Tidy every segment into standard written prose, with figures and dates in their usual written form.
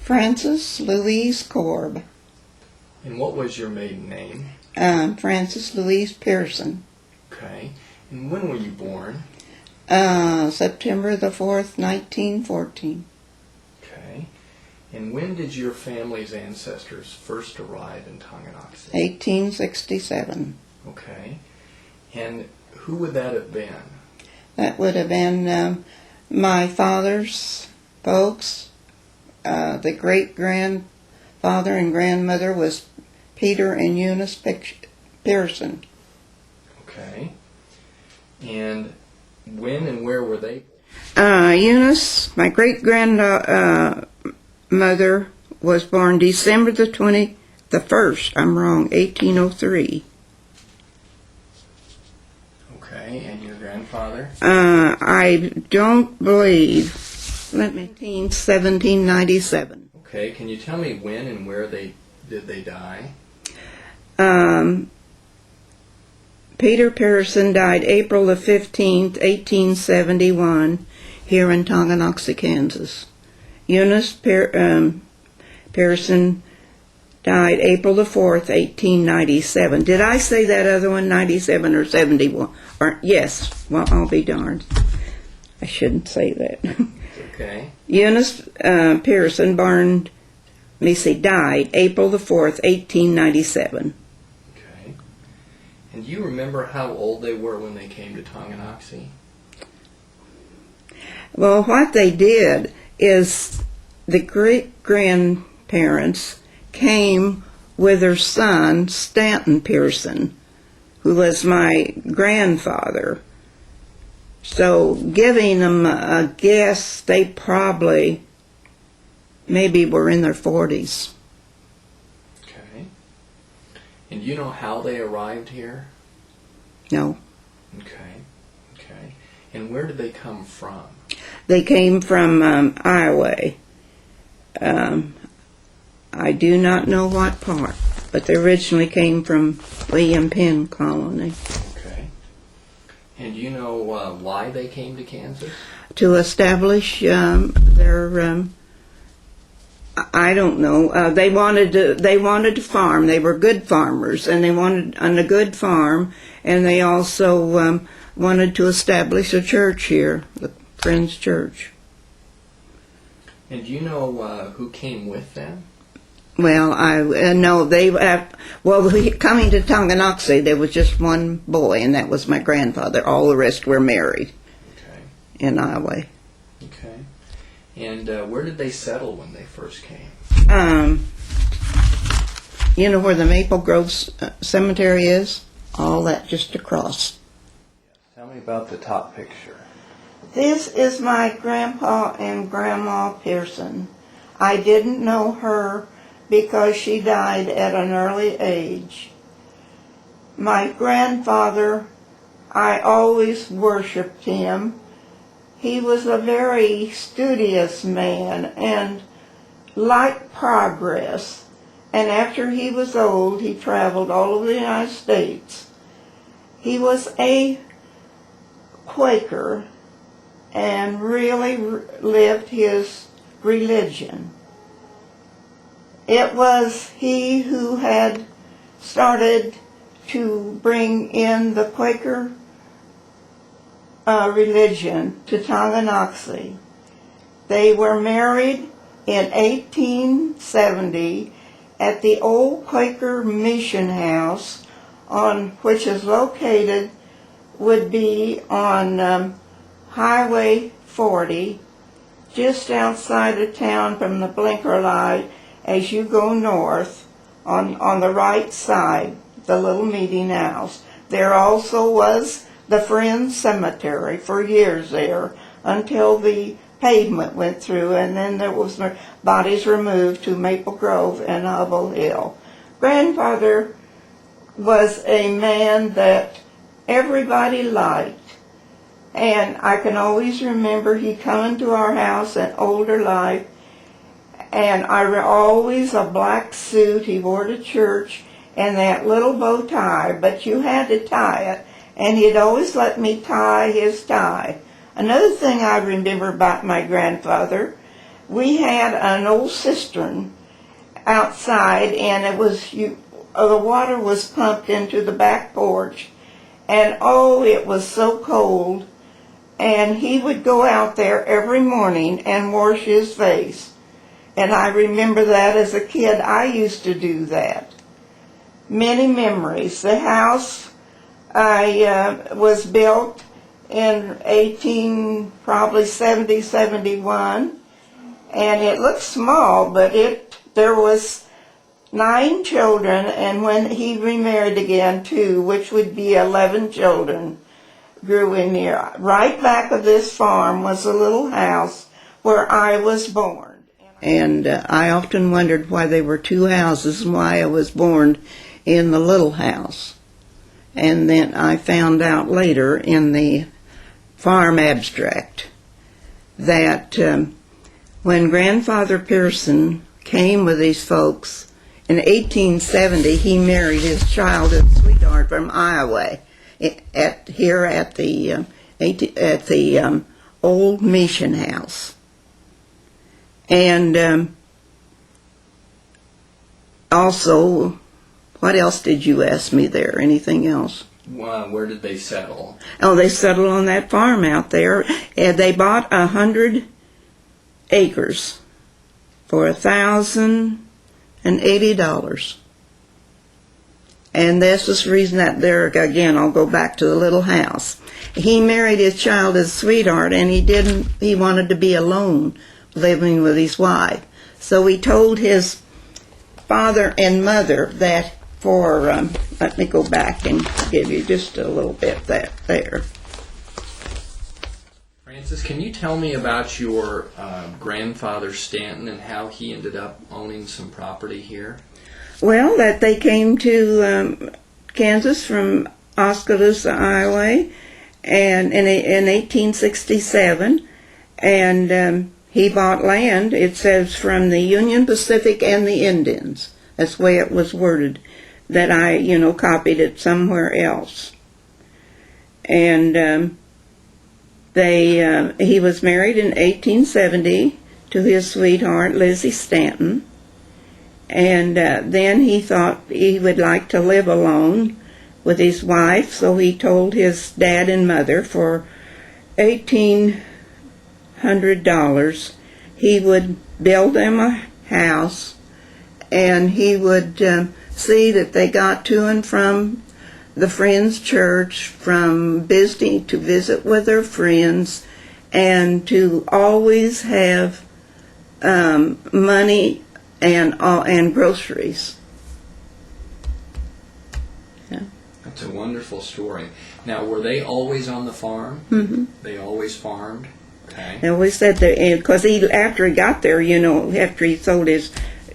Frances Louise Korb. And what was your maiden name? Frances Louise Pearson. Okay. And when were you born? September the 4th, 1914. Okay. And when did your family's ancestors first arrive in Tonganoxie? 1867. Okay. And who would that have been? That would have been my father's folks. The great-grandfather and grandmother was Peter and Eunice Pearson. Okay. And when and where were they? Eunice, my great-grandmother, was born December the 21st. I'm wrong, 1803. Okay. And your grandfather? I don't believe. 1797. Okay. Can you tell me when and where did they die? Peter Pearson died April the 15th, 1871, here in Tonganoxie, Kansas. Eunice Pearson died April the 4th, 1897. Did I say that other one, 97 or 71? Yes, well, I'll be darned. I shouldn't say that. Okay. Eunice Pearson died April the 4th, 1897. Okay. And do you remember how old they were when they came to Tonganoxie? Well, what they did is the great-grandparents came with their son, Stanton Pearson, who was my grandfather. So giving them a guess, they probably maybe were in their 40s. Okay. And do you know how they arrived here? No. Okay. Okay. And where did they come from? They came from Iowa. I do not know what part, but they originally came from William Penn Colony. Okay. And do you know why they came to Kansas? To establish their, I don't know. They wanted to farm. They were good farmers, and they wanted on a good farm, and they also wanted to establish a church here, the Friends Church. And do you know who came with them? Well, I know coming to Tonganoxie, there was just one boy, and that was my grandfather. All the rest were married. Okay. In Iowa. Okay. And where did they settle when they first came? You know where the Maple Grove Cemetery is? All that just across. Tell me about the top picture. This is my grandpa and grandma Pearson. I didn't know her because she died at an early age. My grandfather, I always worshipped him. He was a very studious man and liked progress. And after he was old, he traveled all over the United States. He was a Quaker and really lived his religion. It was he who had started to bring in the Quaker religion to Tonganoxie. They were married in 1870 at the old Quaker Mission House, which is located, would be on Highway 40, just outside of town from the blinker light as you go north on the right side, the little meeting house. There also was the Friends Cemetery for years there until the pavement went through, and then there was bodies removed to Maple Grove and Hubble Hill. Grandfather was a man that everybody liked. And I can always remember he coming to our house in older life, and always a black suit he wore to church, and that little bow tie, but you had to tie it, and he'd always let me tie his tie. Another thing I remember about my grandfather, we had an old cistern outside, and the water was pumped into the back porch, and oh, it was so cold. And he would go out there every morning and wash his face. And I remember that as a kid, I used to do that. Many memories. The house was built in probably 71, and it looked small, but there was 9 children, and when he remarried again, 2, which would be 11 children, grew in here. Right back of this farm was a little house where I was born. And I often wondered why there were 2 houses and why I was born in the little house. And then I found out later in the farm abstract that when Grandfather Pearson came with these folks in 1870, he married his childhood sweetheart from Iowa at the old mission house. And also, what else did you ask me there? Anything else? Where did they settle? Oh, they settled on that farm out there. And they bought 100 acres for $1,080. And this was the reason that there, again, I'll go back to the little house. He married his childhood sweetheart, and he wanted to be alone living with his wife. So he told his father and mother that let me go back and give you just a little bit there. Frances, can you tell me about your grandfather Stanton and how he ended up owning some property here? Well, that they came to Kansas from Oskaloosa, Iowa, and in 1867, and he bought land, it says, from the Union Pacific and the Indians. That's the way it was worded, that I, copied it somewhere else. And he was married in 1870 to his sweetheart, Lizzie Stanton. And then he thought he would like to live alone with his wife, so he told his dad and mother for $1,800 he would build them a house, and he would see that they got to and from the Friends Church, from visiting to visit with their friends, and to always have money and groceries. Yeah. That's a wonderful story. Now, were they always on the farm? Mm-hmm. They always farmed? Okay. And we said that because after he got there, after he sold his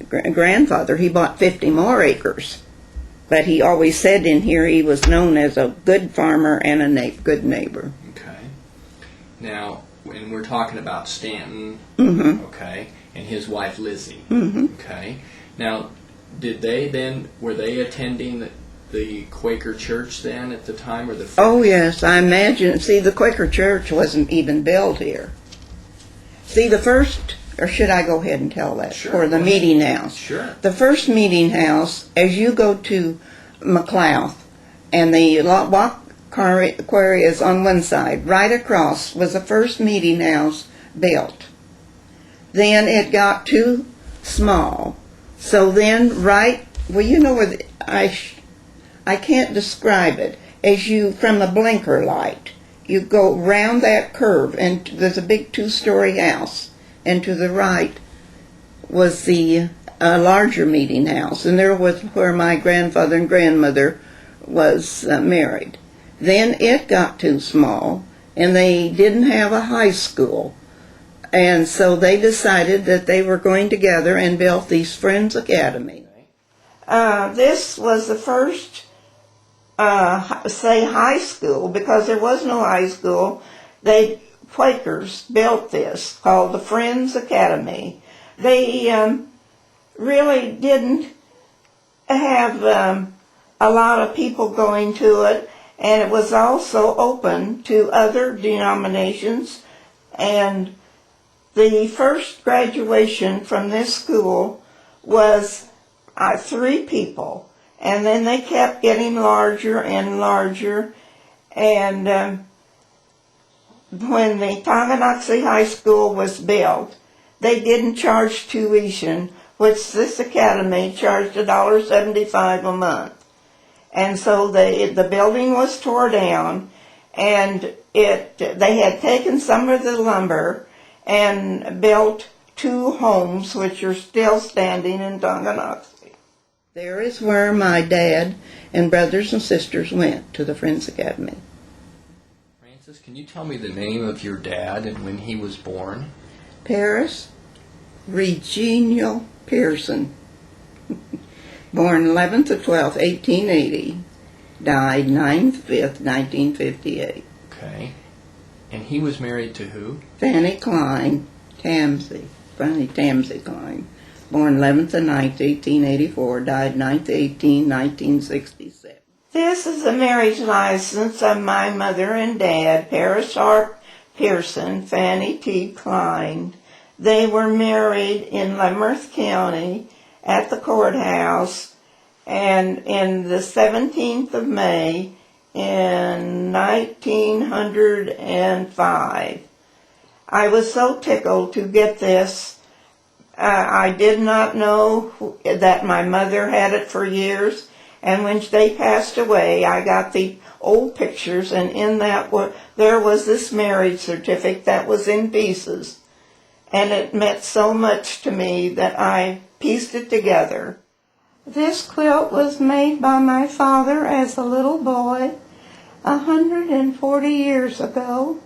grandfather, he bought 50 more acres. But he always said in here he was known as a good farmer and a good neighbor. Okay. Now, when we're talking about Stanton, Mm-hmm. okay, and his wife Lizzie, Mm-hmm. okay. Now, were they attending the Quaker church then at the time, or the? Oh yes, I imagine. See, the Quaker church wasn't even built here. See, the first, or should I go ahead and tell that? Sure. Or the meeting house. Sure. The first meeting house, as you go to McLeod, and the walk quarry is on one side, right across was the first meeting house built. Then it got too small. So then where I can't describe it. As you, from a blinker light, you go round that curve, and there's a big 2-story house, and to the right was the larger meeting house, and there was where my grandfather and grandmother was married. Then it got too small, and they didn't have a high school, and so they decided that they were going together and built these Friends Academy. This was the first high school, because there was no high school. Quakers built this, called the Friends Academy. They really didn't have a lot of people going to it, and it was also open to other denominations and The first graduation from this school was 3 people, and then they kept getting larger and larger, and when the Tonganoxie High School was built, they didn't charge tuition, which this academy charged $1.75 a month. And so the building was tore down, and they had taken some of the lumber and built 2 homes, which are still standing in Tonganoxie. There is where my dad and brothers and sisters went to the Friends Academy. Francis, can you tell me the name of your dad and when he was born? Paris Reginald Pearson. Born 11th to 12th, 1880. Died 9/5, 1958. Okay. And he was married to who? Fanny Klein, Tamsey. Fanny Tamsey Klein. Born 11th to 9th, 1884. Died 9th to 18, 1967. This is the marriage license of my mother and dad, Paris R. Pearson, Fanny T. Klein. They were married in Leavenworth County at the courthouse, and in the 17th of May in 1905. I was so tickled to get this. I did not know that my mother had it for years, and when they passed away, I got the old pictures, and in that there was this marriage certificate that was in pieces. And it meant so much to me that I pieced it together. This quilt was made by my father as a little boy 140 years ago.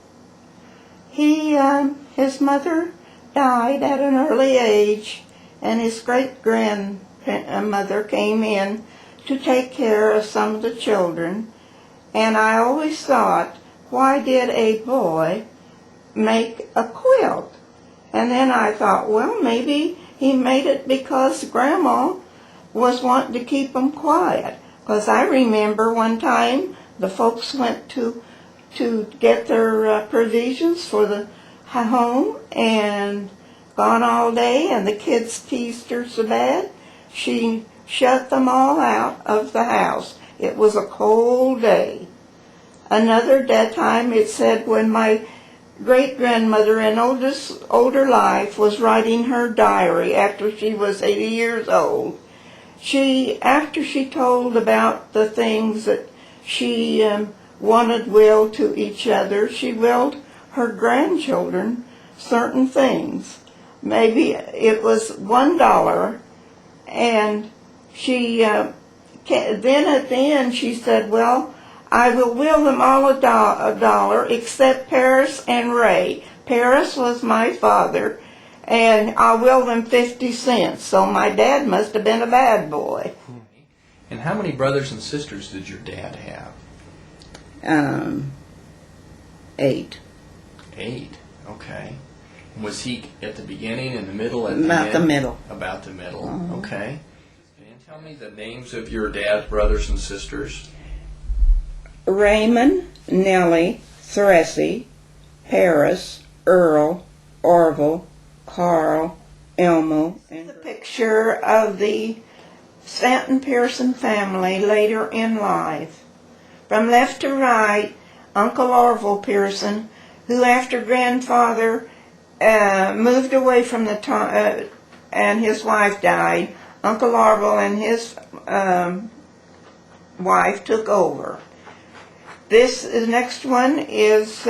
His mother died at an early age, and his great-grandmother came in to take care of some of the children. And I always thought, why did a boy make a quilt? And then I thought, well, maybe he made it because Grandma was wanting to keep him quiet. Because I remember one time the folks went to get their provisions for the home and gone all day, and the kids teased her so bad, she shut them all out of the house. It was a cold day. Another time it said when my great-grandmother in older life was writing her diary after she was 80 years old. After she told about the things that she wanted will to each other, she willed her grandchildren certain things. Maybe it was $1, and she then at the end she said, well, I will will them all a dollar except Paris and Ray. Paris was my father, and I'll will them 50 cents. So my dad must have been a bad boy. And how many brothers and sisters did your dad have? 8. 8. Okay. Was he at the beginning, in the middle, at the About end? the middle. About the middle. Uh-huh. Okay. And tell me the names of your dad's brothers and sisters. Raymond, Nellie, Thressie, Paris, Earl, Orville, Carl, Elmo, and the picture of the Stanton Pearson family later in life. From left to right, Uncle Orville Pearson, who after grandfather moved away from the and his wife died, Uncle Orville and his wife took over. The next one is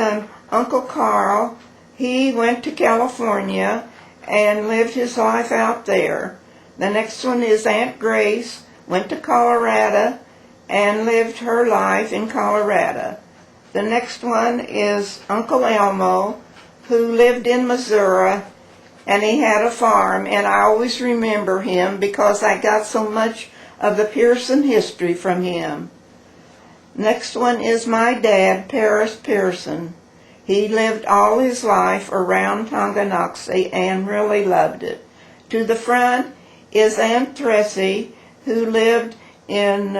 Uncle Carl. He went to California and lived his life out there. The next one is Aunt Grace, went to Colorado and lived her life in Colorado. The next one is Uncle Elmo, who lived in Missouri, and he had a farm, and I always remember him because I got so much of the Pearson history from him. Next one is my dad, Paris Pearson. He lived all his life around Tonganoxie and really loved it. To the front is Aunt Thressie, who lived in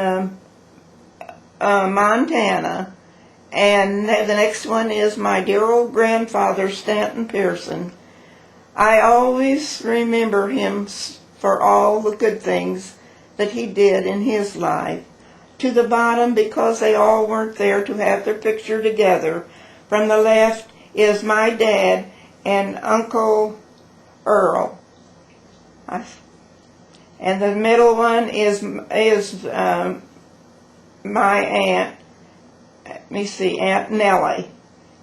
Montana. And the next one is my dear old grandfather, Stanton Pearson. I always remember him for all the good things that he did in his life. To the bottom, because they all weren't there to have their picture together, from the left is my dad and Uncle Earl. And the middle one is my aunt, let me see, Aunt Nellie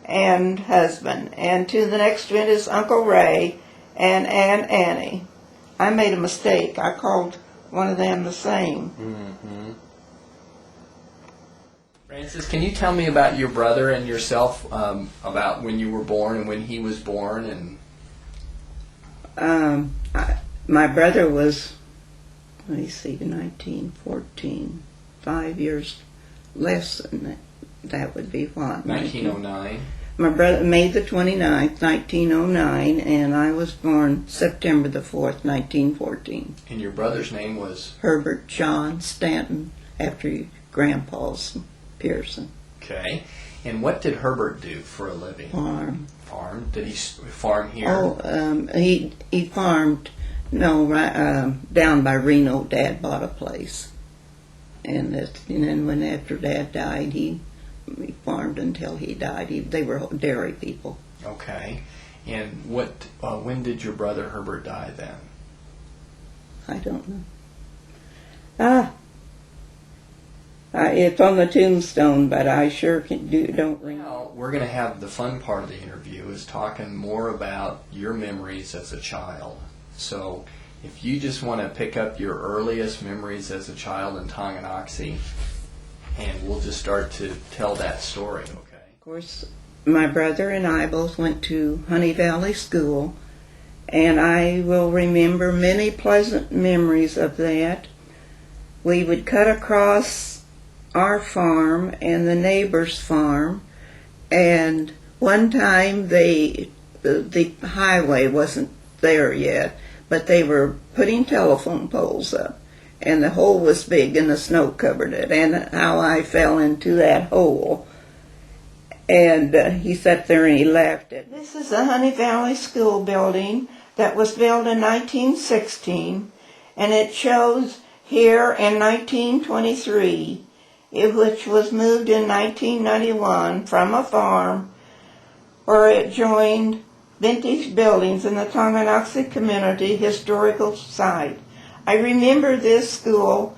and husband. And to the next one is Uncle Ray and Aunt Annie. I made a mistake. I called one of them the same. Mm-hmm. Francis, can you tell me about your brother and yourself, about when you were born and when he was born? And My brother was, let me see, 1914, 5 years less than that. That would be what? 1909. My brother, May the 29th, 1909, and I was born September the 4th, 1914. And your brother's name was? Herbert John Stanton, after Grandpa's Pearson. Okay. And what did Herbert do for a living? Farm. Farm? Did he farm here? Oh, he farmed, down by Reno. Dad bought a place. And then when after Dad died, he farmed until he died. They were dairy people. Okay. And when did your brother Herbert die then? I don't know. It's on the tombstone, but I sure don't remember. Well, we're going to have the fun part of the interview is talking more about your memories as a child. So if you just want to pick up your earliest memories as a child in Tonganoxie, and we'll just start to tell that story, okay? Of course, my brother and I both went to Honey Valley School, and I will remember many pleasant memories of that. We would cut across our farm and the neighbor's farm, and one time the highway wasn't there yet, but they were putting telephone poles up. And the hole was big and the snow covered it, and how I fell into that hole. And he sat there and he laughed at me. This is the Honey Valley School building that was built in 1916, and it shows here in 1923, which was moved in 1991 from a farm where it joined vintage buildings in the Tonganoxie Community Historical Site. I remember this school.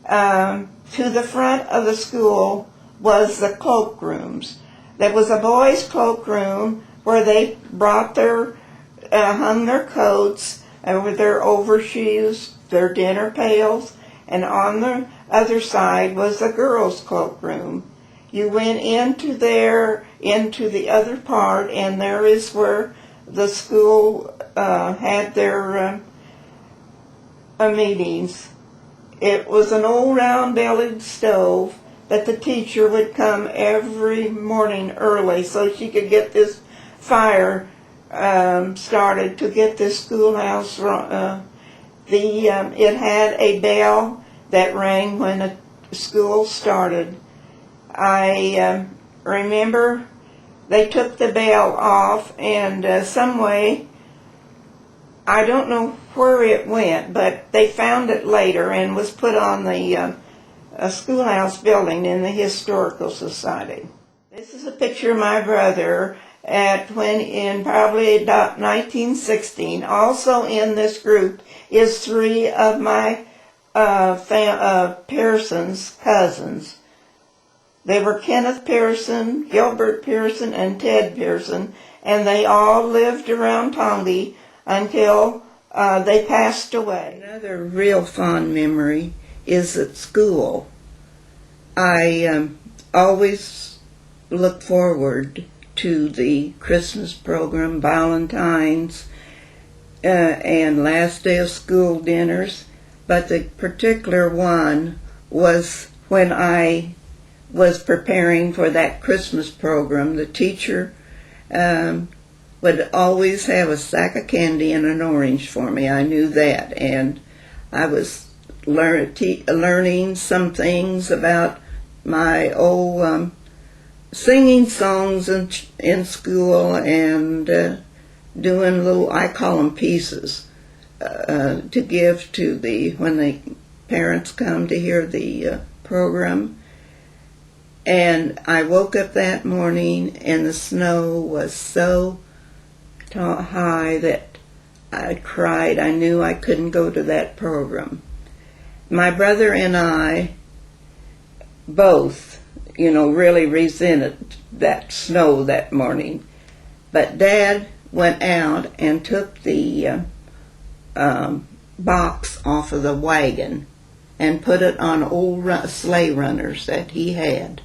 To the front of the school was the cloakrooms. There was a boys' cloakroom where they brought hung their coats with their overshoes, their dinner pails, and on the other side was the girls' cloakroom. You went into the other part, and there is where the school had their meetings. It was an old round-bellied stove that the teacher would come every morning early so she could get this fire started to get this schoolhouse. It had a bell that rang when the school started. I remember they took the bell off, and some way, I don't know where it went, but they found it later and was put on the schoolhouse building in the Historical Society. This is a picture of my brother in probably about 1916. Also in this group is three of my Pearson's cousins. They were Kenneth Pearson, Gilbert Pearson, and Ted Pearson, and they all lived around Tongi until they passed away. Another real fond memory is at school. I always look forward to the Christmas program, Valentine's, and last day of school dinners, but the particular one was when I was preparing for that Christmas program. The teacher would always have a sack of candy and an orange for me. I knew that, and I was learning some things about my old singing songs in school, and doing little, I call them pieces, to give to when the parents come to hear the program. And I woke up that morning and the snow was so high that I cried. I knew I couldn't go to that program. My brother and I both, really resented that snow that morning. But Dad went out and took the box off of the wagon and put it on old sleigh runners that he had,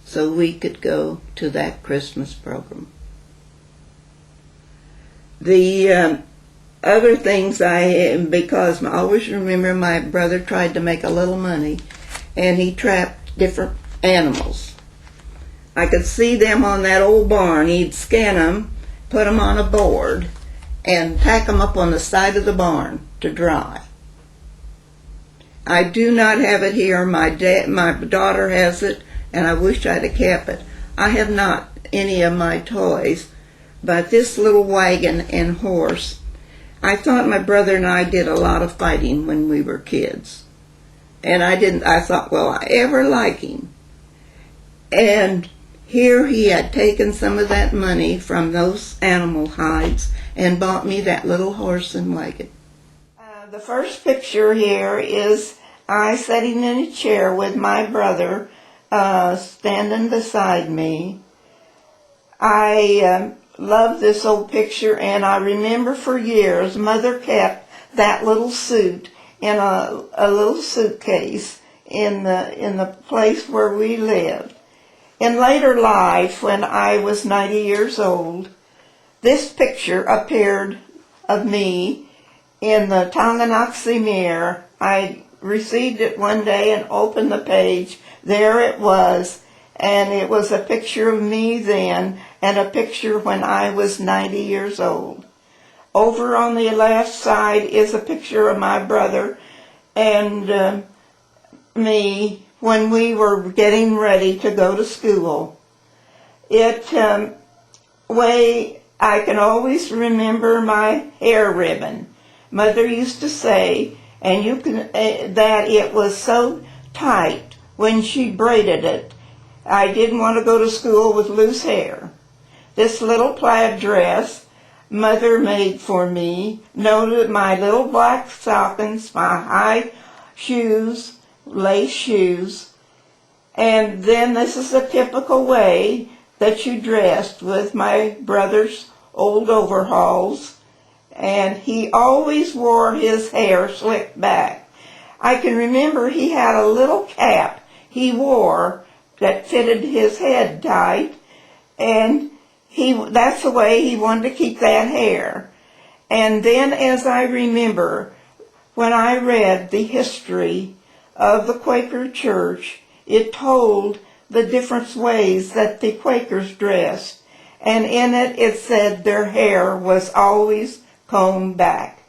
so we could go to that Christmas program. The other things because I always remember my brother tried to make a little money, and he trapped different animals. I could see them on that old barn. He'd scan them, put them on a board, and tack them up on the side of the barn to dry. I do not have it here. My daughter has it, and I wish I'd have kept it. I have not any of my toys, but this little wagon and horse, I thought my brother and I did a lot of fighting when we were kids. And I thought, will I ever like him? And here he had taken some of that money from those animal hides and bought me that little horse and wagon. The first picture here is I sitting in a chair with my brother standing beside me. I love this old picture, and I remember for years Mother kept that little suit in a little suitcase in the place where we lived. In later life, when I was 90 years old, this picture appeared of me in the Tonganoxie Mirror. I received it one day and opened the page. There it was, and it was a picture of me then and a picture when I was 90 years old. Over on the left side is a picture of my brother and me when we were getting ready to go to school. I can always remember my hair ribbon. Mother used to say, that it was so tight when she braided it. I didn't want to go to school with loose hair. This little plaid dress Mother made for me, noted my little black stockings, my high shoes, lace shoes, and then this is a typical way that you dressed, with my brother's old overalls, and he always wore his hair slicked back. I can remember he had a little cap he wore that fitted his head tight, and that's the way he wanted to keep that hair. And then, as I remember, when I read the history of the Quaker Church, it told the different ways that the Quakers dressed, and in it said their hair was always combed back.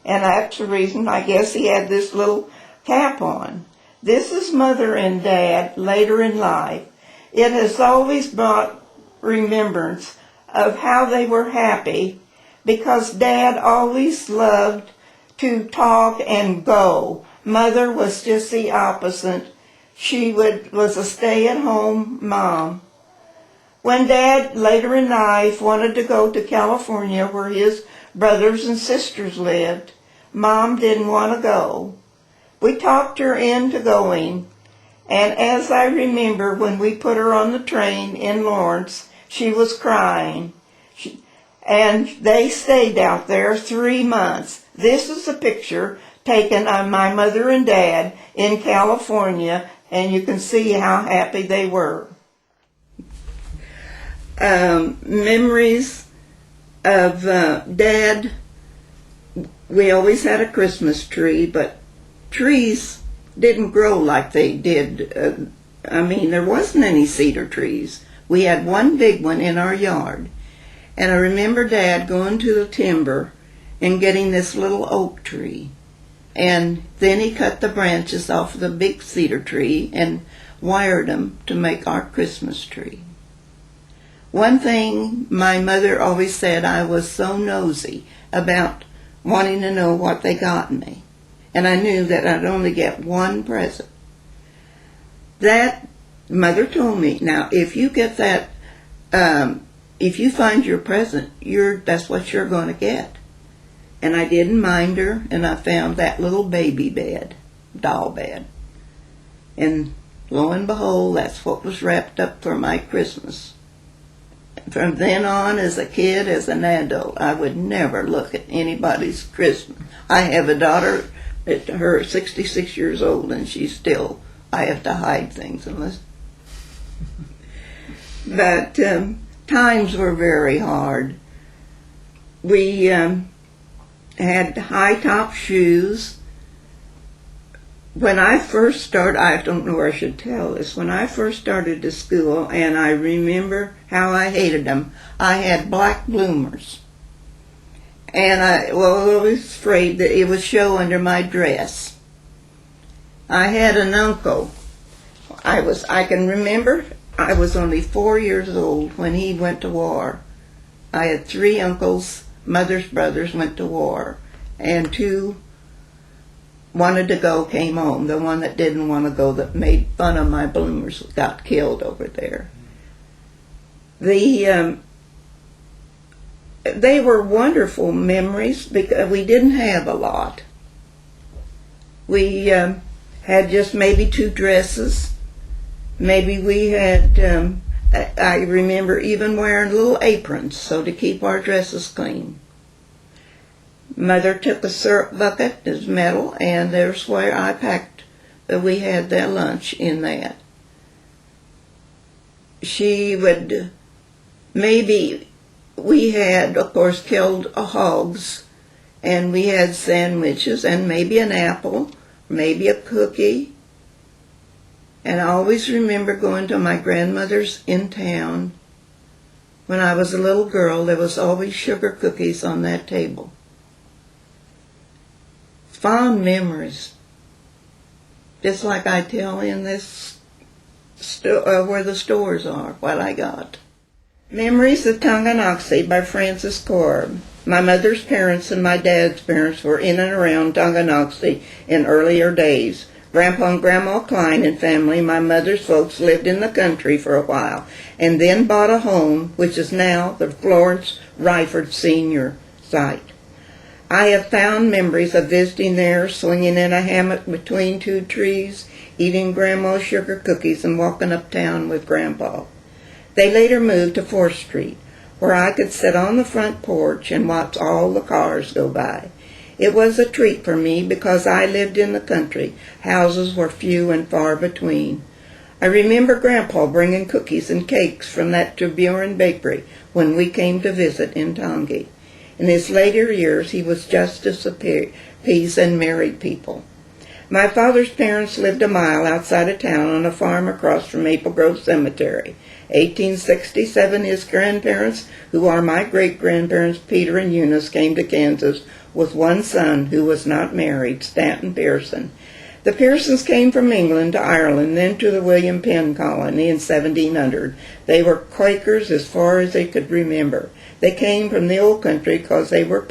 And that's the reason, I guess, he had this little cap on. This is Mother and Dad later in life. It has always brought remembrance of how they were happy, because Dad always loved to talk and go. Mother was just the opposite. She was a stay-at-home mom. When Dad, later in life, wanted to go to California where his brothers and sisters lived, Mom didn't want to go. We talked her into going, and as I remember, when we put her on the train in Lawrence, she was crying. And they stayed out there 3 months. This is a picture taken of my mother and Dad in California, and you can see how happy they were. Memories of Dad. We always had a Christmas tree, but trees didn't grow like they did. There wasn't any cedar trees. We had one big one in our yard. And I remember Dad going to the timber and getting this little oak tree. And then he cut the branches off of the big cedar tree and wired them to make our Christmas tree. One thing my mother always said, I was so nosy about wanting to know what they got me. And I knew that I'd only get one present. That mother told me, now if you get that, if you find your present, that's what you're going to get. And I didn't mind her, and I found that little baby bed, doll bed. And lo and behold, that's what was wrapped up for my Christmas. From then on, as a kid, as an adult, I would never look at anybody's Christmas. I have a daughter, her 66 years old, and I have to hide things unless. But times were very hard. We had high-top shoes. When I first started, I don't know where I should tell this, when I first started to school, and I remember how I hated them, I had black bloomers. And I was afraid that it would show under my dress. I had an uncle. I can remember I was only 4 years old when he went to war. I had 3 uncles, mother's brothers went to war, and 2 wanted to go, came home. The one that didn't want to go, that made fun of my bloomers, got killed over there. They were wonderful memories because we didn't have a lot. We had just maybe 2 dresses. Maybe we had, I remember even wearing little aprons so to keep our dresses clean. Mother took a syrup bucket, as metal, and there's where I packed, we had that lunch in that. She would, maybe we had, of course, killed hogs, and we had sandwiches, and maybe an apple, maybe a cookie. And I always remember going to my grandmother's in town. When I was a little girl, there was always sugar cookies on that table. Fond memories. Just like I tell in this, where the stores are, what I got. Memories of Tonganoxie by Francis Korb. My mother's parents and my dad's parents were in and around Tonganoxie in earlier days. Grandpa and Grandma Klein and family, my mother's folks, lived in the country for a while and then bought a home, which is now the Florence Ryford Senior site. I have found memories of visiting there, swinging in a hammock between 2 trees, eating Grandma's sugar cookies and walking uptown with Grandpa. They later moved to 4th Street, where I could sit on the front porch and watch all the cars go by. It was a treat for me because I lived in the country. Houses were few and far between. I remember Grandpa bringing cookies and cakes from that Tribune bakery when we came to visit in Tongi. In his later years, he was Justice of Peace and married people. My father's parents lived a mile outside of town on a farm across from Maple Grove Cemetery. 1867, his grandparents, who are my great-grandparents, Peter and Eunice, came to Kansas with one son who was not married, Stanton Pearson. The Pearsons came from England to Ireland, then to the William Penn colony in 1700. They were Quakers as far as they could remember. They came from the old country because they were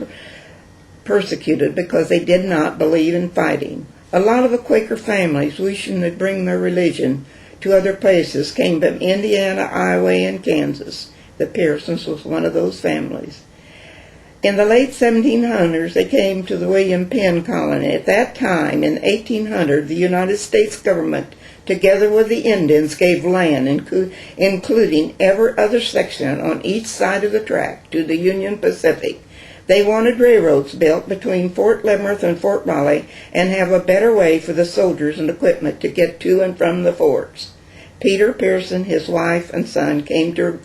persecuted because they did not believe in fighting. A lot of the Quaker families wishing to bring their religion to other places came from Indiana, Iowa, and Kansas. The Pearsons was one of those families. In the late 1700s, they came to the William Penn colony. At that time, in 1800, the United States government, together with the Indians, gave land, including every other section on each side of the track, to the Union Pacific. They wanted railroads built between Fort Leavenworth and Fort Raleigh and have a better way for the soldiers and equipment to get to and from the forts. Peter Pearson, his wife, and son came to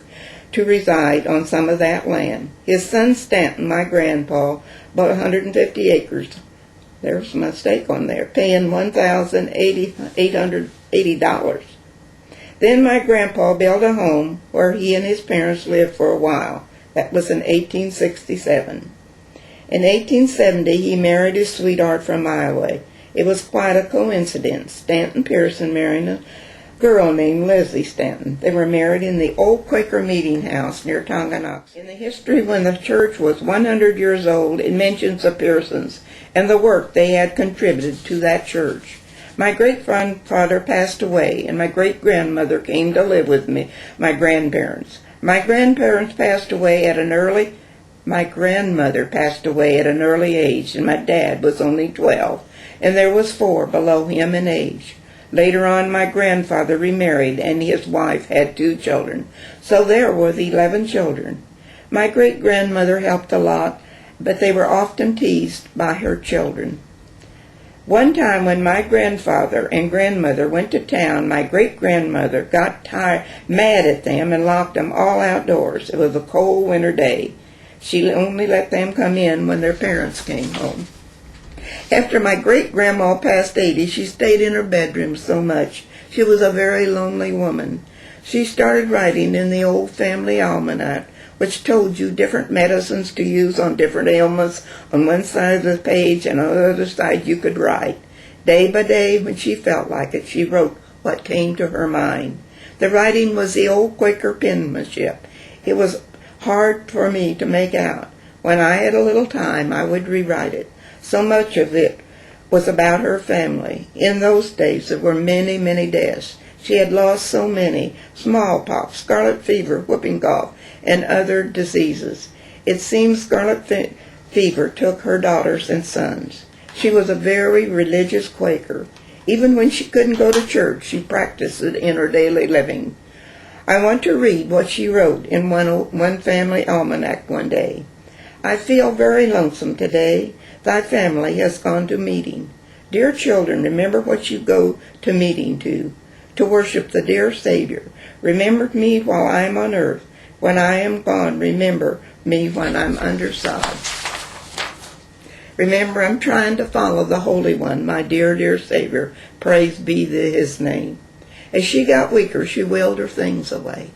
reside on some of that land. His son Stanton, my grandpa, bought 150 acres. There's a mistake on there, paying $1,880. Then my grandpa built a home where he and his parents lived for a while. That was in 1867. In 1870, he married his sweetheart from Iowa. It was quite a coincidence. Stanton Pearson marrying girl named Leslie Stanton. They were married in the old Quaker meeting house near Tonganoxie. In the history when the church was 100 years old, it mentions the Pearsons and the work they had contributed to that church. My great-grandfather passed away, and my great-grandmother came to live with me, my grandparents. My grandmother passed away at an early age, and my dad was only 12, and there was 4 below him in age. Later on, my grandfather remarried, and his wife had 2 children, so there were the 11 children. My great-grandmother helped a lot, but they were often teased by her children. One time when my grandfather and grandmother went to town, my great-grandmother got mad at them and locked them all outdoors. It was a cold winter day. She only let them come in when their parents came home. After my great-grandma passed 80, she stayed in her bedroom so much. She was a very lonely woman. She started writing in the old family almanac, which told you different medicines to use on different ailments on one side of the page, and on the other side you could write. Day by day, when she felt like it, she wrote what came to her mind. The writing was the old Quaker penmanship. It was hard for me to make out. When I had a little time, I would rewrite it. So much of it was about her family. In those days, there were many, many deaths. She had lost so many: smallpox, scarlet fever, whooping cough, and other diseases. It seems scarlet fever took her daughters and sons. She was a very religious Quaker. Even when she couldn't go to church, she practiced it in her daily living. I want to read what she wrote in one family almanac one day. I feel very lonesome today. Thy family has gone to meeting. Dear children, remember what you go to meeting to worship the dear Savior. Remember me while I am on earth. When I am gone, remember me when I'm underside. Remember, I'm trying to follow the Holy One, my dear, dear Savior. Praise be his name. As she got weaker, she willed her things away.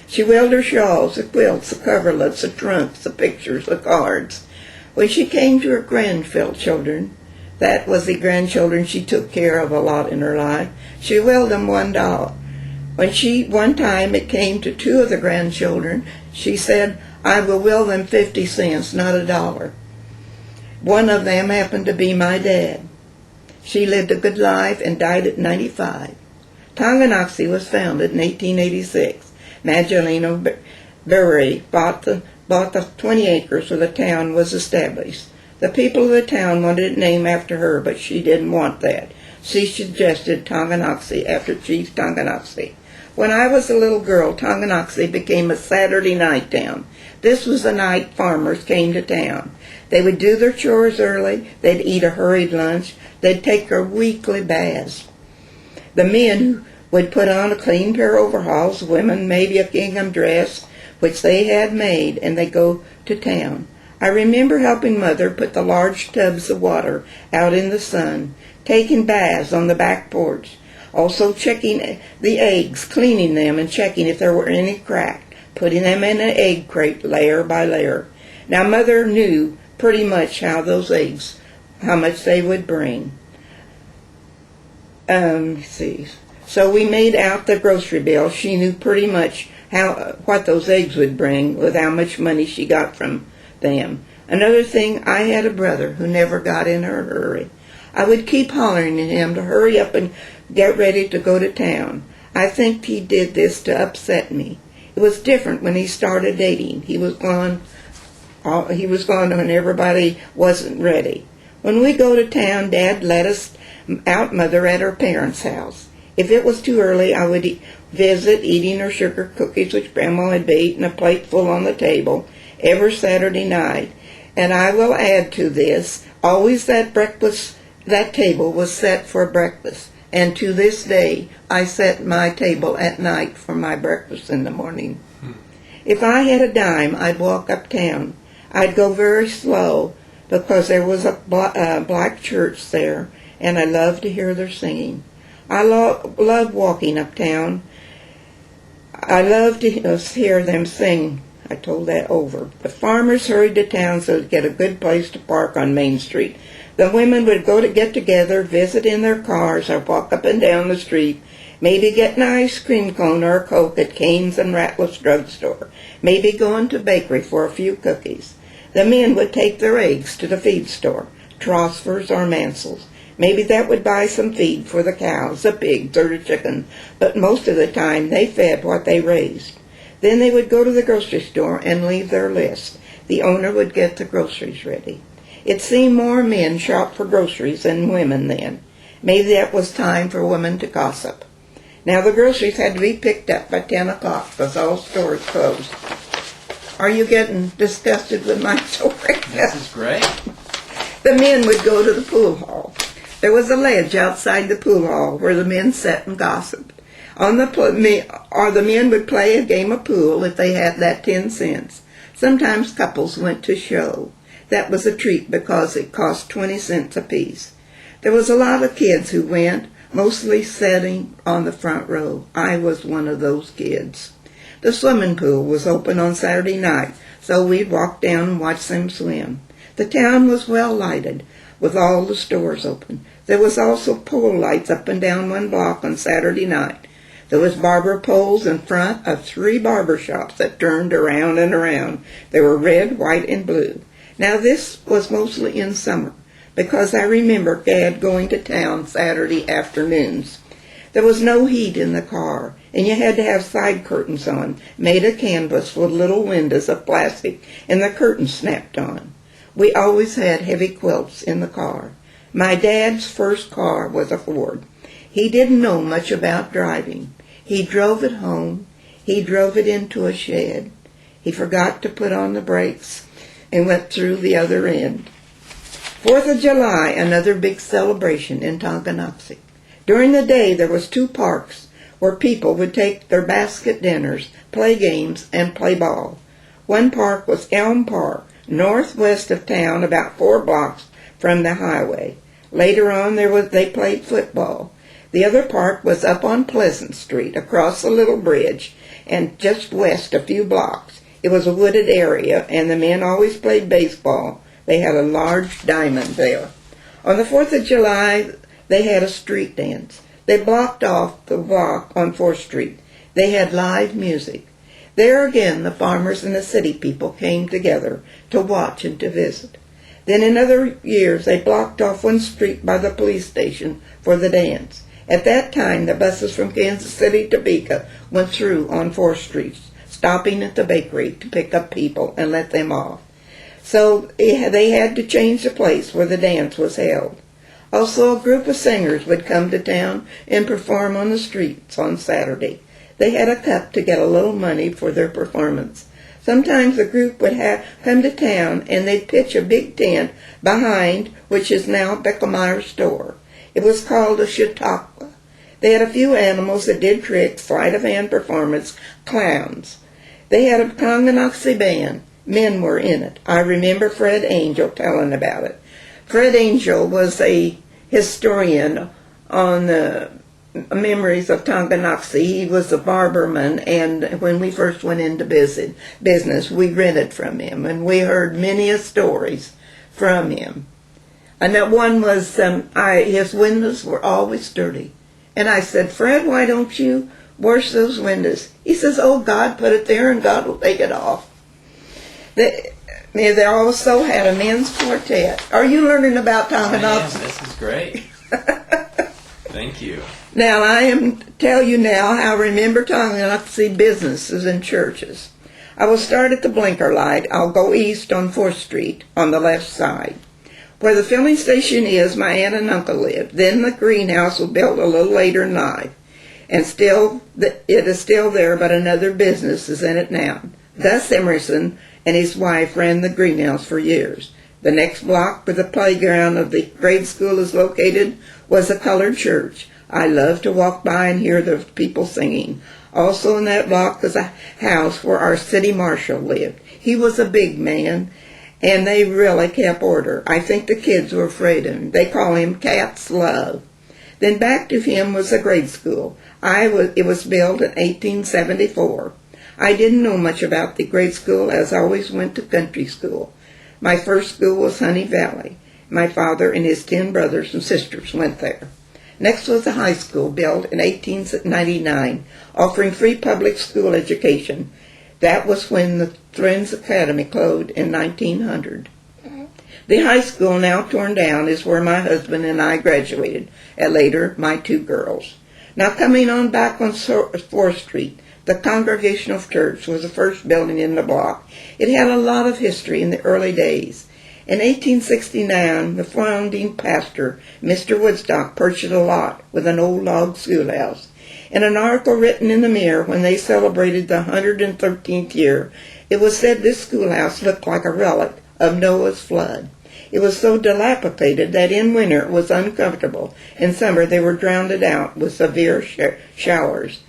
She willed her shawls, the quilts, the coverlets, the trunks, the pictures, the cards. When she came to her grandchildren, that was the grandchildren she took care of a lot in her life, she willed them $1. One time it came to 2 of the grandchildren, she said, I will will them 50 cents, not $1. One of them happened to be my dad. She lived a good life and died at 95. Tonganoxie was founded in 1886. Magdalena Berry bought the 20 acres where the town was established. The people of the town wanted it named after her, but she didn't want that. She suggested Tonganoxie after Chief Tonganoxie. When I was a little girl, Tonganoxie became a Saturday night town. This was the night farmers came to town. They would do their chores early, they'd eat a hurried lunch, they'd take their weekly baths. The men would put on a clean pair of overalls, women maybe a gingham dress, which they had made, and they'd go to town. I remember helping Mother put the large tubs of water out in the sun, taking baths on the back porch, also checking the eggs, cleaning them and checking if there were any cracked, putting them in an egg crate layer by layer. Now Mother knew pretty much how those eggs, how much they would bring. So we made out the grocery bill. She knew pretty much what those eggs would bring with how much money she got from them. Another thing, I had a brother who never got in a hurry. I would keep hollering at him to hurry up and get ready to go to town. I think he did this to upset me. It was different when he started dating. He was gone when everybody wasn't ready. When we go to town, Dad let us out Mother at her parents' house. If it was too early, I would visit, eating her sugar cookies, which Grandma had baked, and a plate full on the table every Saturday night. And I will add to this, always that table was set for breakfast. And to this day, I set my table at night for my breakfast in the morning. If I had a dime, I'd walk uptown. I'd go very slow because there was a black church there, and I loved to hear their singing. I love walking uptown. I love to hear them sing. I told that over. The farmers hurried to town so to get a good place to park on Main Street. The women would go to get together, visit in their cars, or walk up and down the street, maybe get an ice cream cone or a Coke at Cane's and Ratliff's drugstore, maybe go into bakery for a few cookies. The men would take their eggs to the feed store, Trosford's or Mansell's. Maybe that would buy some feed for the cows, the pigs, or the chicken, but most of the time they fed what they raised. Then they would go to the grocery store and leave their list. The owner would get the groceries ready. It seemed more men shopped for groceries than women then. Maybe that was time for women to gossip. Now the groceries had to be picked up by 10 o'clock because all stores closed. Are you getting disgusted with my story? This is great. The men would go to the pool hall. There was a ledge outside the pool hall where the men sat and gossiped. The men would play a game of pool if they had that 10 cents. Sometimes couples went to show. That was a treat because it cost 20 cents apiece. There was a lot of kids who went, mostly sitting on the front row. I was one of those kids. The swimming pool was open on Saturday night, so we'd walk down and watch them swim. The town was well lighted, with all the stores open. There was also pole lights up and down one block on Saturday night. There was barber poles in front of 3 barber shops that turned around and around. They were red, white, and blue. Now this was mostly in summer, because I remember Dad going to town Saturday afternoons. There was no heat in the car, and you had to have side curtains on, made of canvas with little windows of plastic, and the curtains snapped on. We always had heavy quilts in the car. My dad's first car was a Ford. He didn't know much about driving. He drove it home. He drove it into a shed. He forgot to put on the brakes and went through the other end. 4th of July, another big celebration in Tonganoxie. During the day, there was 2 parks where people would take their basket dinners, play games, and play ball. One park was Elm Park, northwest of town, about 4 blocks from the highway. Later on, they played football. The other park was up on Pleasant Street, across a little bridge, and just west a few blocks. It was a wooded area, and the men always played baseball. They had a large diamond there. On the 4th of July, they had a street dance. They blocked off the block on 4th Street. They had live music. There again, the farmers and the city people came together to watch and to visit. Then in other years, they blocked off one street by the police station for the dance. At that time, the buses from Kansas City to Topeka went through on 4th Street, stopping at the bakery to pick up people and let them off. So they had to change the place where the dance was held. Also, a group of singers would come to town and perform on the streets on Saturday. They had a cup to get a little money for their performance. Sometimes the group would come to town and they'd pitch a big tent behind, which is now Beckelmeyer's store. It was called a Chautauqua. They had a few animals that did tricks, sleight of hand performance, clowns. They had a Tonganoxie band. Men were in it. I remember Fred Angel telling about it. Fred Angel was a historian on the memories of Tonganoxie. He was a barberman, and when we first went into business, we rented from him, and we heard many stories from him. And that one was, his windows were always dirty. And I said, Fred, why don't you wash those windows? He says, oh, God put it there and God will take it off. They also had a men's quartet. Are you learning about Tonganoxie? This is great. Thank you. Now, I am tell you now how I remember Tonganoxie businesses and churches. I will start at the blinker light. I'll go east on 4th Street on the left side. Where the filling station is, my aunt and uncle lived. Then the greenhouse was built a little later in life. And it is still there, but another business is in it now. Gus Emerson and his wife ran the greenhouse for years. The next block where the playground of the grade school is located was a colored church. I love to walk by and hear the people singing. Also in that block was a house where our city marshal lived. He was a big man, and they really kept order. I think the kids were afraid of him. They call him Cat's Love. Then back to him was a grade school. It was built in 1874. I didn't know much about the grade school, as I always went to country school. My first school was Honey Valley. My father and his 10 brothers and sisters went there. Next was the high school, built in 1899, offering free public school education. That was when the Friends Academy closed in 1900. The high school, now torn down, is where my husband and I graduated, and later my 2 girls. Now coming on back on 4th Street, the Congregational Church was the first building in the block. It had a lot of history in the early days. In 1869, the founding pastor, Mr. Woodstock, purchased a lot with an old log schoolhouse. In an article written in the Mirror when they celebrated the 113th year, it was said this schoolhouse looked like a relic of Noah's flood. It was so dilapidated that in winter it was uncomfortable. In summer they were drowned out with severe showers.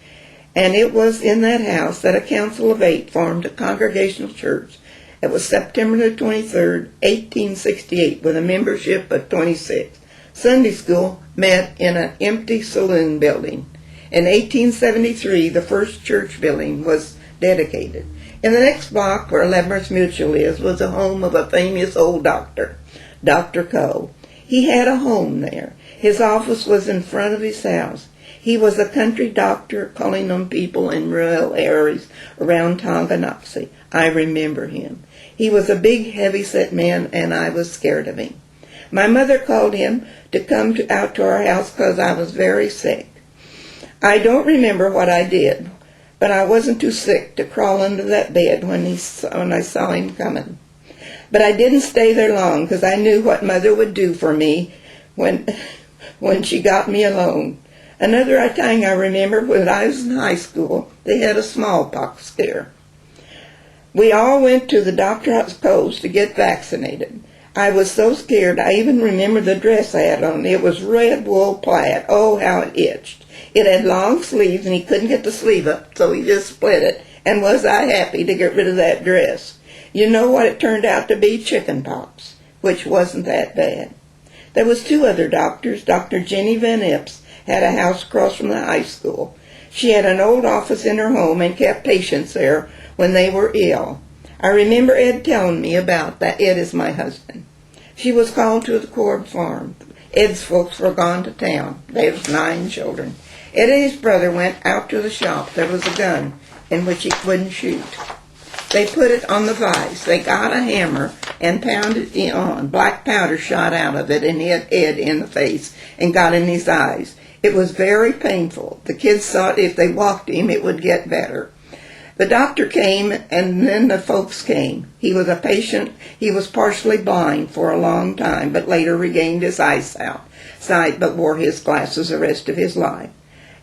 And it was in that house that a council of 8 formed a Congregational Church. It was September the 23rd, 1868, with a membership of 26. Sunday school met in an empty saloon building. In 1873, the first church building was dedicated. In the next block, where Leavenworth Mutual is, was the home of a famous old doctor, Dr. Cole. He had a home there. His office was in front of his house. He was a country doctor calling on people in rural areas around Tonganoxie. I remember him. He was a big, heavy-set man, and I was scared of him. My mother called him to come out to our house because I was very sick. I don't remember what I did, but I wasn't too sick to crawl under that bed when I saw him coming. But I didn't stay there long because I knew what Mother would do for me when she got me alone. Another thing I remember, when I was in high school, they had a smallpox scare. We all went to the Dr. Cole's to get vaccinated. I was so scared, I even remember the dress I had on. It was red wool plaid. Oh, how it itched. It had long sleeves, and he couldn't get the sleeve up, so he just split it. And was I happy to get rid of that dress. You know what it turned out to be? Chicken pox, which wasn't that bad. There was 2 other doctors. Dr. Jenny Van Epps had a house across from the high school. She had an old office in her home and kept patients there when they were ill. I remember Ed telling me about that. Ed is my husband. She was called to the Korb farm. Ed's folks were gone to town. They had 9 children. Ed and his brother went out to the shop. There was a gun in which he couldn't shoot. They put it on the vise. They got a hammer and pounded it on. Black powder shot out of it and hit Ed in the face and got in his eyes. It was very painful. The kids thought if they walked him it would get better. The doctor came, and then the folks came. He was a patient. He was partially blind for a long time, but later regained his eyesight, but wore his glasses the rest of his life.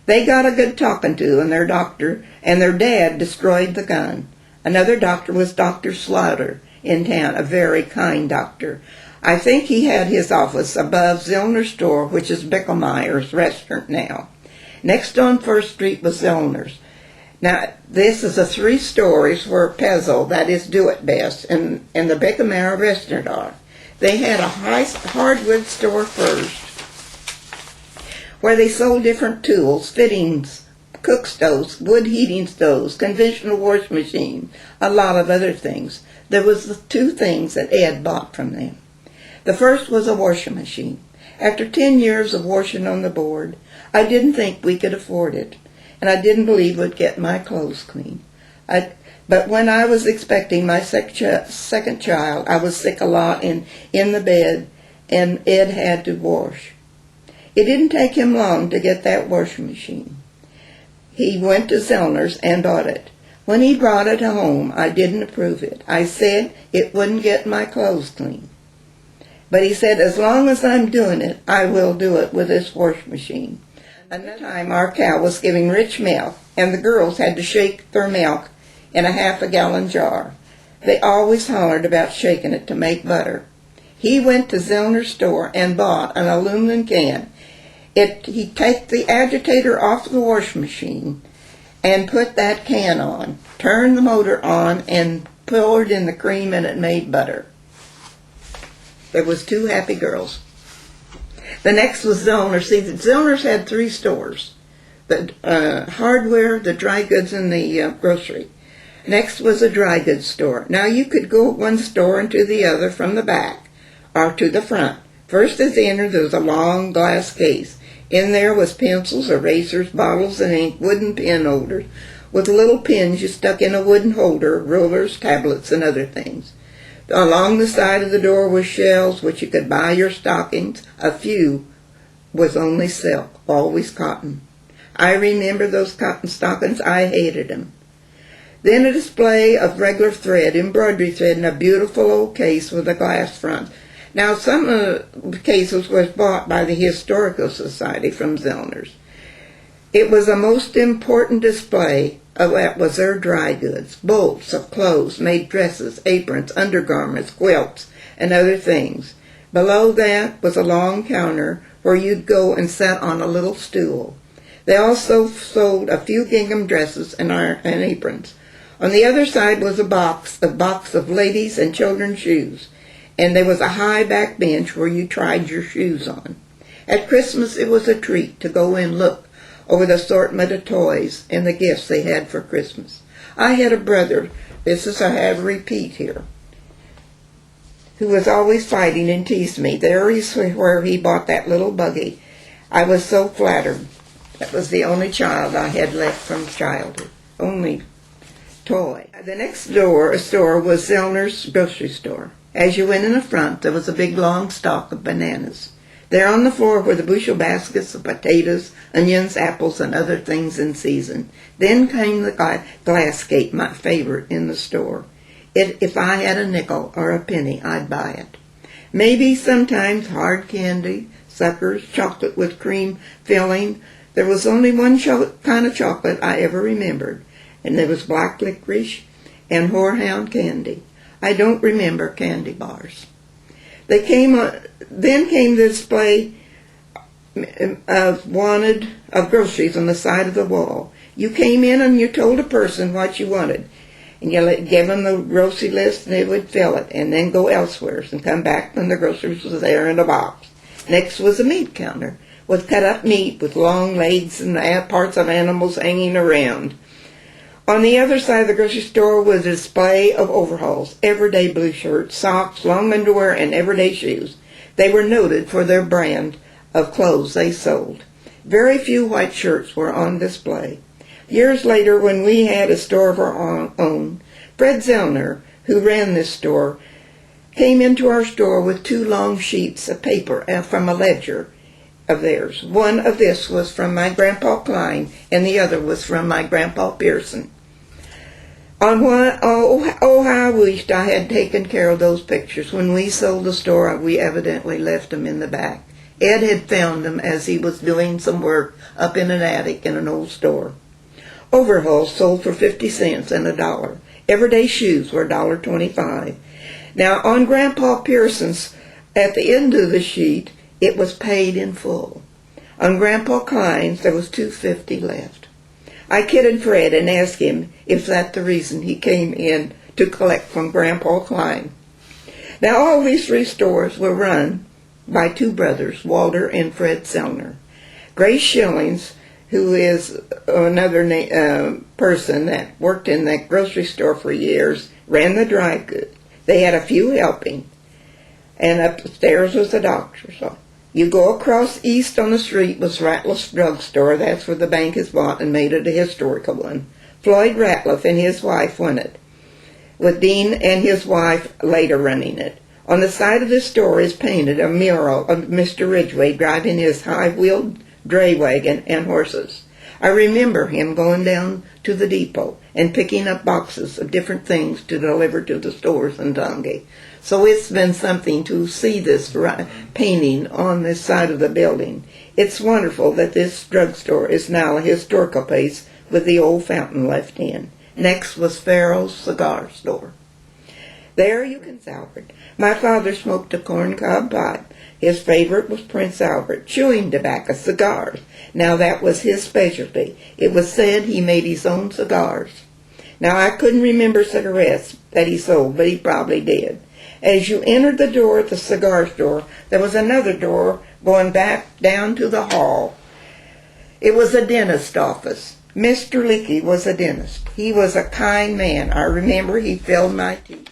They got a good talking to, and their doctor and their dad destroyed the gun. Another doctor was Dr. Slaughter in town, a very kind doctor. I think he had his office above Zillner's store, which is Bickelmeyer's restaurant now. Next on 1st Street was Zillner's. Now, this is a 3 stories where Pezzel, that is Do It Best, and the Bickelmeyer restaurant are. They had a hardwood store first, where they sold different tools, fittings, cook stoves, wood heating stoves, conventional wash machine, a lot of other things. There was the 2 things that Ed bought from them. The first was a washing machine. After 10 years of washing on the board, I didn't think we could afford it, and I didn't believe we'd get my clothes clean. But when I was expecting my second child, I was sick a lot in the bed, and Ed had to wash. It didn't take him long to get that washing machine. He went to Zellner's and bought it. When he brought it home, I didn't approve it. I said it wouldn't get my clothes clean. But he said, as long as I'm doing it, I will do it with this wash machine. Another time, our cow was giving rich milk, and the girls had to shake their milk in a half-a-gallon jar. They always hollered about shaking it to make butter. He went to Zellner's store and bought an aluminum can. He'd take the agitator off the wash machine and put that can on, turned the motor on, and poured in the cream, and it made butter. There was 2 happy girls. The next was Zellner's. See, Zellner's had 3 stores: the hardware, the dry goods, and the grocery. Next was a dry goods store. Now you could go one store and to the other from the back or to the front. First as they entered, there was a long glass case. In there was pencils, erasers, bottles of ink, wooden pen holders, with little pins you stuck in a wooden holder, rulers, tablets, and other things. Along the side of the door was shelves which you could buy your stockings. A few was only silk, always cotton. I remember those cotton stockings. I hated them. Then a display of regular thread, embroidery thread, in a beautiful old case with a glass front. Now, some of the cases was bought by the Historical Society from Zellner's. It was a most important display of what was their dry goods, bolts of clothes, made dresses, aprons, undergarments, quilts, and other things. Below that was a long counter where you'd go and sit on a little stool. They also sold a few gingham dresses and aprons. On the other side was a box of ladies' and children's shoes, and there was a high back bench where you tried your shoes on. At Christmas it was a treat to go and look over the assortment of toys and the gifts they had for Christmas. I had a brother, this is I have a repeat here, who was always fighting and teased me. There is where he bought that little buggy. I was so flattered. That was the only child I had left from childhood. Only toy. The next store was Zellner's grocery store. As you went in the front, there was a big long stalk of bananas. There on the floor were the bushel baskets of potatoes, onions, apples, and other things in season. Then came the glass gate, my favorite in the store. If I had a nickel or a penny, I'd buy it. Maybe sometimes hard candy, suckers, chocolate with cream filling. There was only one kind of chocolate I ever remembered, and there was black licorice and horehound candy. I don't remember candy bars. Then came the display of groceries on the side of the wall. You came in and you told a person what you wanted, and you gave them the grocery list, and they would fill it, and then go elsewhere and come back when the groceries was there in a box. Next was a meat counter with cut up meat with long legs and parts of animals hanging around. On the other side of the grocery store was a display of overalls, everyday blue shirts, socks, long underwear, and everyday shoes. They were noted for their brand of clothes they sold. Very few white shirts were on display. Years later, when we had a store of our own, Fred Zellner, who ran this store, came into our store with 2 long sheets of paper from a ledger of theirs. One of this was from my Grandpa Klein, and the other was from my Grandpa Pearson. How I wished I had taken care of those pictures. When we sold the store, we evidently left them in the back. Ed had found them as he was doing some work up in an attic in an old store. Overalls sold for 50 cents and $1. Everyday shoes were $1.25. Now, on Grandpa Pearson's, at the end of the sheet, it was paid in full. On Grandpa Klein's, there was $2.50 left. I kidded Fred and asked him if that's the reason he came in to collect from Grandpa Klein. Now, all these 3 stores were run by 2 brothers, Walter and Fred Zellner. Grace Schillings, who is another person that worked in that grocery store for years, ran the dry goods. They had a few helping, and upstairs was the doctor. So you go across east on the street was Ratliff's drugstore. That's where the bank is bought and made it a historical one. Floyd Ratliff and his wife run it, with Dean and his wife later running it. On the side of the store is painted a mural of Mr. Ridgway driving his high-wheeled dray wagon and horses. I remember him going down to the depot and picking up boxes of different things to deliver to the stores in Tongi. So it's been something to see this painting on this side of the building. It's wonderful that this drugstore is now a historical place with the old fountain left in. Next was Farrell's cigar store. There you can see Albert. My father smoked a corncob pipe. His favorite was Prince Albert, chewing tobacco, cigars. Now that was his specialty. It was said he made his own cigars. Now I couldn't remember cigarettes that he sold, but he probably did. As you entered the door at the cigar store, there was another door going back down to the hall. It was a dentist's office. Mr. Leakey was a dentist. He was a kind man. I remember he filled my teeth.